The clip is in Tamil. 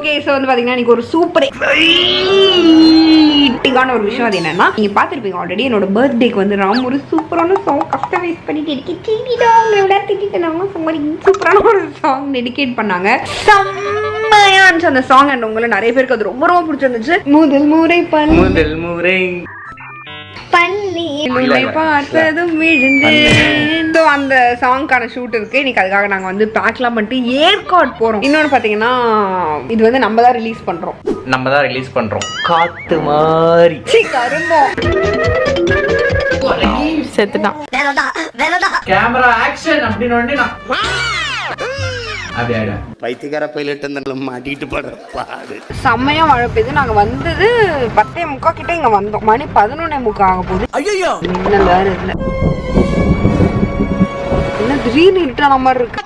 ஓகே ஸோ வந்து பார்த்தீங்கன்னா இன்னைக்கு ஒரு சூப்பர் ஒரு விஷயம் அது என்னன்னா, நீங்க பார்த்துருப்பீங்க ஆல்ரெடி என்னோட பர்த்டேக்கு வந்து ராம் ஒரு சூப்பரான சாங் கஸ்டமைஸ் பண்ணிட்டு சூப்பரான ஒரு சாங் டெடிகேட் பண்ணாங்க. செம்மையா இருந்துச்சு அந்த சாங். அண்ட் உங்களை நிறைய பேருக்கு அது ரொம்ப ரொம்ப பிடிச்சிருந்துச்சு. முதல் முறை பள்ளி பார்த்ததும் விழுந்தேன். அந்த சாங்கான ஷூட் இருக்கு இன்னைக்கு. அதுக்காக நாங்க வந்து பேக்லாம் பண்ணிட்டு ஏற்காடு போறோம். இன்னொன்னு பாத்தீங்கன்னா இது வந்து நம்ம தான் ரிலீஸ் பண்றோம். காத்து மாதிரி கருமோ செத்துட்டான். கேமரா ஆக்ஷன் அப்படின்னு பைத்தியக்கார பைலட் மாட்டிட்டு பாடு. செம்மையா மழை பெய்யுது. நாங்க வந்தது 10:45 கிட்ட இங்க வந்தோம். மணி 11:45 ஆக போகுது. ஐயோ என்ன திடீர்னு இருட்டான மாதிரி இருக்கு.